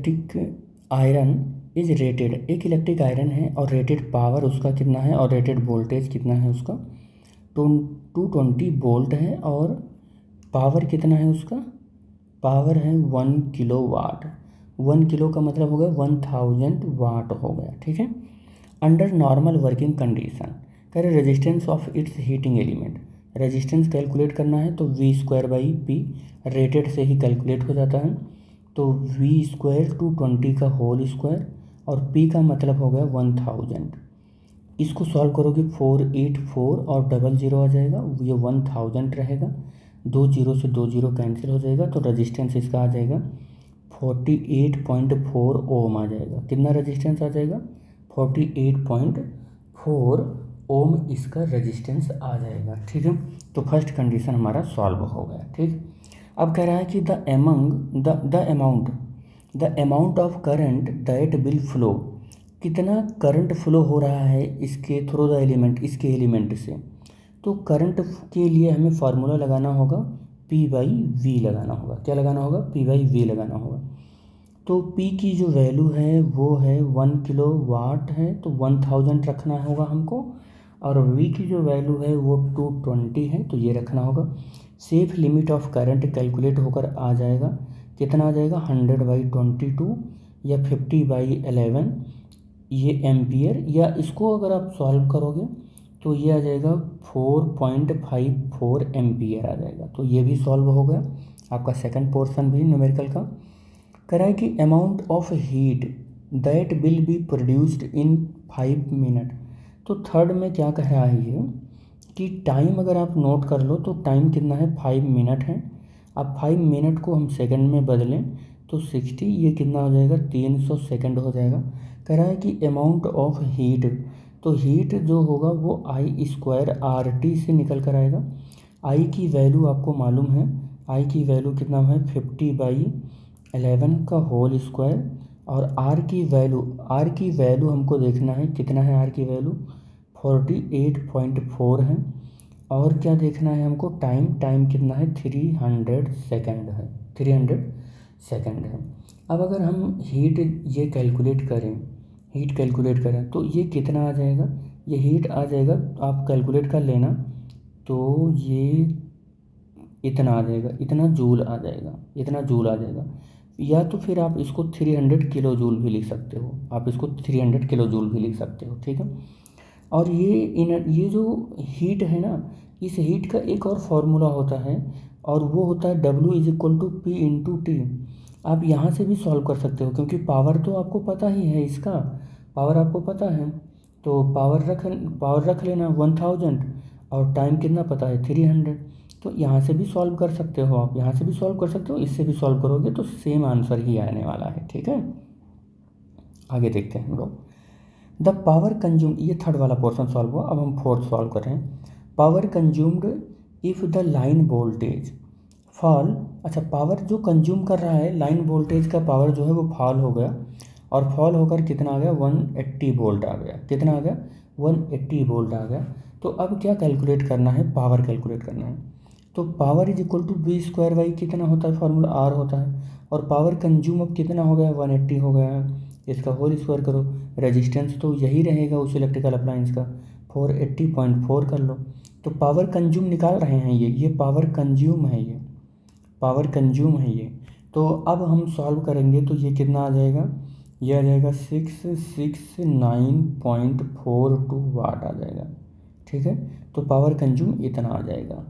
Electric iron is rated, एक electric iron है और रेटेड पावर उसका कितना है और रेटेड वोल्टेज कितना है उसका 220 वोल्ट है और पावर कितना है उसका, पावर है 1 किलोवाट। 1 किलो का मतलब हो गया 1000 वाट हो गया, ठीक है। अंडर नॉर्मल वर्किंग कंडीशन कह रहे resistance of its heating element, resistance calculate करना है तो V²/P रेटेड से ही कैलकुलेट हो जाता है, तो V² 220 का होल स्क्वायर और P का मतलब हो गया 1000। इसको सॉल्व करोगे 484 और 00 आ जाएगा, ये 1000 रहेगा, 2 जीरो से 2 जीरो कैंसिल हो जाएगा, तो रेजिस्टेंस इसका आ जाएगा 48.4 ओम आ जाएगा। कितना रेजिस्टेंस आ जाएगा 48.4 ओम इसका रेजिस्टेंस आ जाएगा, ठीक है। तो फर्स्ट कंडीशन हमारा सॉल्व हो गया, ठीक। अब कह रहा है कि the amount of current that will flow, कितना करंट फ्लो हो रहा है इसके थ्रू द एलिमेंट, इसके एलिमेंट से। तो करंट के लिए हमें फार्मूला लगाना होगा P/V लगाना होगा। क्या लगाना होगा, P/V लगाना होगा। तो P की जो वैल्यू है वो है 1 किलोवाट है, तो 1000 रखना होगा हमको, और V की जो वैल्यू है वो 220 है, तो ये रखना होगा। Safe limit of current calculate होकर आ जाएगा, कितना आ जाएगा 100/22 या 50/11 ये एम्पियर, या इसको अगर आप सॉल्व करोगे तो ये आ जाएगा 4.54 एम्पियर आ जाएगा। तो ये भी सॉल्व हो गया आपका सेकंड पोर्शन भी न्यूमेरिकल का। कह रहा है कि amount of heat that will be produced in 5 minute. तो थर्ड में क्या कह रहा है ये कि टाइम अगर आप नोट कर लो तो टाइम कितना है 5 मिनट है। अब 5 मिनट को हम सेकंड में बदलें तो 60, ये कितना हो जाएगा 300 सेकंड हो जाएगा। कह रहा है कि अमाउंट ऑफ हीट, तो हीट जो होगा वो I² से निकल कर आएगा। I की वैल्यू आपको मालूम है, I की वैल्यू कितना है 50/11 का होल स्क्वायर, और R की वैल्यू हमको देखना है कितना है, R की वैल्यू 48.4 है, और क्या देखना है हमको टाइम कितना है 300 सेकंड है, 300 सेकंड है। अब अगर हम हीट कैलकुलेट करें तो ये कितना आ जाएगा, ये हीट आ जाएगा, आप कैलकुलेट कर लेना, तो ये इतना आ जाएगा, इतना जूल आ जाएगा। या तो फिर आप इसको 300 किलो जूल भी लिख सकते हो, ठीक है। और ये जो हीट है ना, इस हीट का एक और फार्मूला होता है, और वो होता है W = P × T। आप यहाँ से भी सॉल्व कर सकते हो, क्योंकि पावर तो आपको पता ही है, इसका पावर आपको पता है, तो पावर रख लेना 1000, और टाइम कितना पता है 300। तो यहाँ से भी सॉल्व कर सकते हो आप, इससे भी सॉल्व करोगे तो सेम आंसर ही आने वाला है, ठीक है। आगे देखते हैं हम लोग। द पावर कंज्यूम्ड, ये थर्ड वाला पोर्शन सॉल्व हुआ। अब हम फोर्थ सॉल्व कर रहे हैं। Power consumed if the line voltage fall, अच्छा पावर जो कंज्यूम कर रहा है, लाइन वोल्टेज का पावर जो है वो फॉल हो गया, और फॉल होकर कितना आ गया 180 वोल्ट आ गया। कितना आ गया 180 वोल्ट आ गया। तो अब क्या कैलकुलेट करना है, पावर कैलकुलेट करना है। तो पावर = V² कितना होता है, फार्मूला R होता है, और पावर कंज्यूम अब कितना हो गया 180 हो गया है, इसका होल स्क्वायर करो। रेजिस्टेंस तो यही रहेगा उस इलेक्ट्रिकल अप्लायंस का, 480.4 कर लो। तो पावर कंज्यूम निकाल रहे हैं, ये पावर कंज्यूम है ये। तो अब हम सॉल्व करेंगे तो ये कितना आ जाएगा, ये आ जाएगा 669.42 वाट आ जाएगा, ठीक है। तो पावर कंज्यूम इतना आ जाएगा।